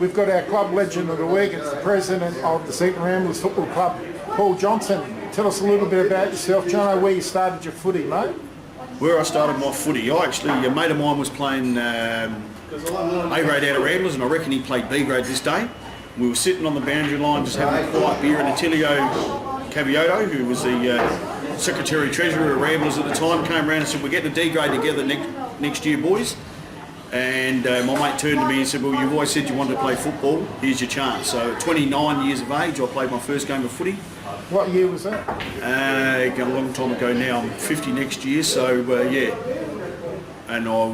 We've got our club legend of the week. It's the president of the Seaton Rambers Football Club, Paul Johnson. Tell us a little bit about yourself, Jono, where you started your footy, mate. Where I started my footy, a mate of mine was playing A-grade out of Rambers, and I reckon he played B-grade this day. We were sitting on the boundary line just having a quiet beer, and Attilio Cavioto, who was the Secretary-Treasurer of Rambers at the time, came around and said, "We're getting a D-grade together next year, boys." And my mate turned to me and said, "Well, you've always said you wanted to play football, here's your chance." So at 29 years of age, I played my first game of footy. What year was that? A long time ago now. I'm 50 next year, so yeah. And I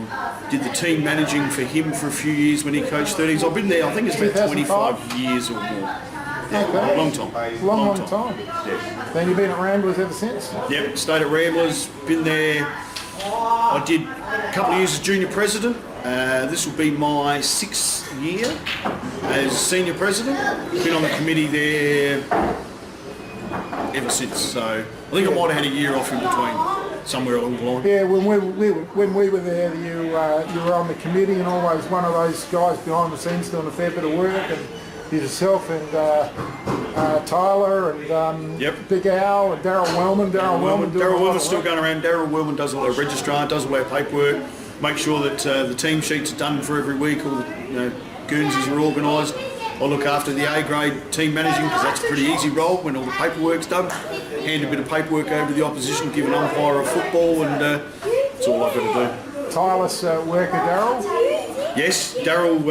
did the team managing for him for a few years when he coached 30s. I've been there, I think it's about 25 years or more. Yeah, okay. Long time. Long time. Yeah. Then you've been at Ramblers ever since? Yep, stayed at Ramblers, been there. I did a couple of years as junior president. This will be my 6th year as senior president. Been on the committee there ever since, so I think I might have had a year off in between, somewhere along the line. Yeah, when we were there, you were on the committee and always one of those guys behind the scenes doing a fair bit of work, and yourself and Tyler and Yep. Big Al and Daryl Wellman. Daryl Wellman's still going around. Daryl Wellman does all our registrar, does all our paperwork, make sure that the team sheets are done for every week, all the Guernseys are organised. I look after the A-grade team managing, because that's a pretty easy role when all the paperwork's done. Hand a bit of paperwork over to the opposition, give an umpire a football, and that's all I've got to do. Tireless worker, Daryl. Yes, Daryl.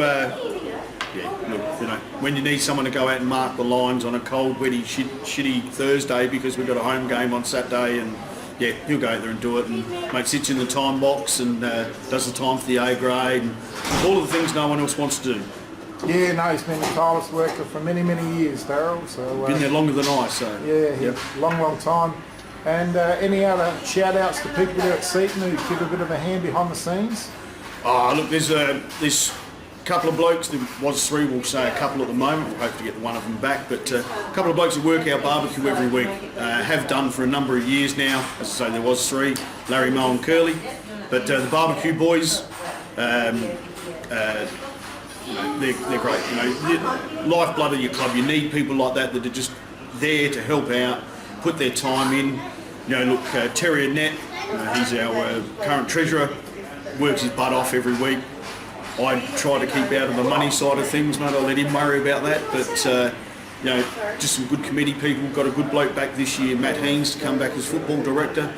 Look, when you need someone to go out and mark the lines on a cold, wetty, shitty Thursday because we've got a home game on Saturday, and yeah, he'll go out there and do it, and mate sits in the time box and does the time for the A grade and all of the things no one else wants to do. Yeah, no, he's been a tireless worker for many years, Daryl. So been there longer than I, so yeah, yep. long time. And any other shout outs to people there at Seaton who give a bit of a hand behind the scenes? Oh, look, there's a couple of blokes. There was 3, we'll say a couple at the moment. We hope to get one of them back, but a couple of blokes that work our barbecue every week, have done for a number of years now. As I say, there was 3, Larry, Mo and Curly, but the barbecue boys, they're great. The lifeblood of your club. You need people like that are just there to help out, put their time in. Look, Terry Annette, he's our current treasurer, works his butt off every week. I try to keep out of the money side of things, mate. I'll let him worry about that. But just some good committee people. Got a good bloke back this year, Matt Haynes, to come back as football director.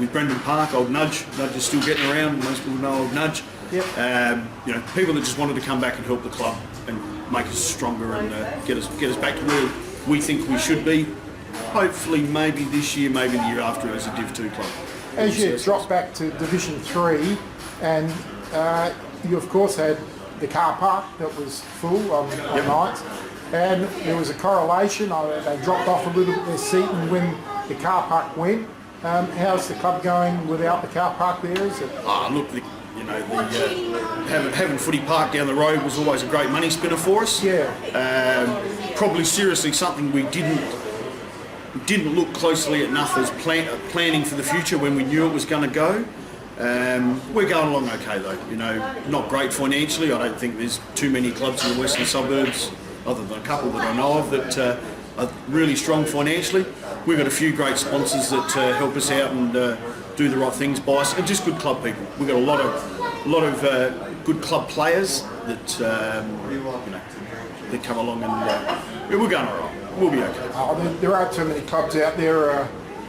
With Brendan Park, Old Nudge. Nudge is still getting around. Most people know Old Nudge. Yep. People that just wanted to come back and help the club and make us stronger and get us back to where we think we should be. Hopefully, maybe this year, maybe the year after, as a Div 2 club. As you drop back to Division 3, and you of course had the car park that was full on nights, and there was a correlation. They dropped off a little bit their Seaton when the car park went. How's the club going without the car park there? Is it? Look, having footy park down the road was always a great money spinner for us. Yeah. Probably seriously something we didn't look closely enough as planning for the future when we knew it was going to go. We're going along okay though. Not great financially. I don't think there's too many clubs in the western suburbs, other than a couple that I know of, that are really strong financially. We've got a few great sponsors that help us out and do the right things by us, and just good club people. We've got a lot of good club players that that come along, and we're going all right. We'll be okay. There are too many clubs out there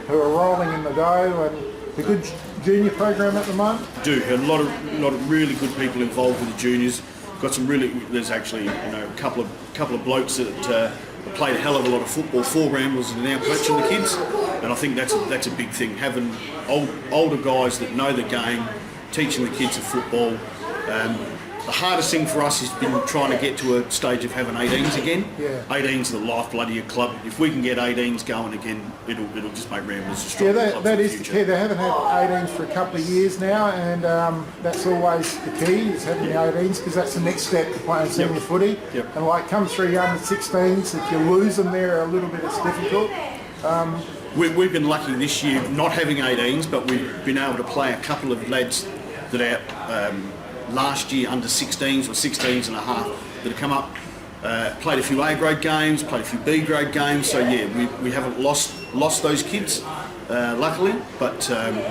who are rolling in the dough, and a good junior program at the moment. A lot of really good people involved with the juniors. Got some really. There's actually a couple of blokes that played a hell of a lot of football for Ramblers and are now coaching the kids, and I think that's a big thing. Having older guys that know the game, teaching the kids of football. The hardest thing for us has been trying to get to a stage of having 18s again. Yeah. 18s are the lifeblood of your club. If we can get 18s going again, it'll just make Ramblers a stronger club that for the is the future. key. They haven't had 18s for a couple of years now, and that's always the key, is having the 18s, because that's the next step to playing senior footy. Yep. And like come through your under 16s, if you lose them there a little bit, it's difficult. We've been lucky this year not having 18s, but we've been able to play a couple of lads that are last year under 16s or 16s and a half that have come up. Played a few A grade games, played a few B grade games. So yeah, we haven't lost those kids, luckily. But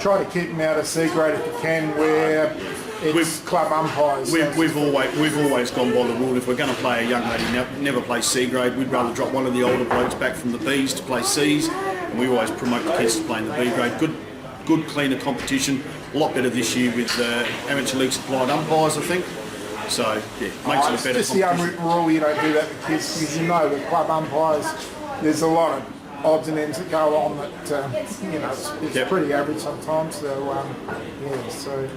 try to keep them out of C grade if you can, where it's club umpires. We've always gone by the rule. If we're going to play a young lady never play C grade, we'd rather drop one of the older blokes back from the Bs to play Cs, and we always promote the kids to play in the B grade. Good cleaner competition. A lot better this year with amateur league supplied umpires, I think. So yeah, makes it a better. It's just the unwritten rule. You don't do that with kids because you know with club umpires, there's a lot of odds and ends that go on that you know it's pretty average sometimes. So yeah, so.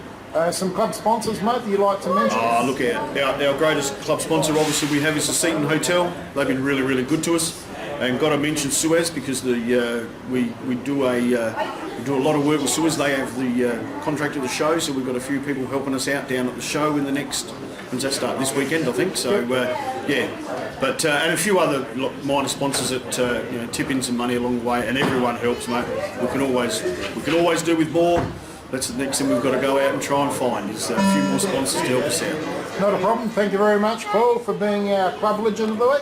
Some club sponsors, mate, that you'd like to mention? Look, our greatest club sponsor, obviously, we have is the Seaton Hotel. They've been really, really good to us. And got to mention Suez because we do a lot of work with Suez. They have the contract of the show, so we've got a few people helping us out down at the show in the next. When's that start? This weekend, I think. So yeah, but and a few other minor sponsors that tip in some money along the way, and everyone helps, mate. We can always do with more. That's the next thing we've got to go out and try and find is a few more sponsors to help us out. Not a problem. Thank you very much, Paul, for being our club legend of the week.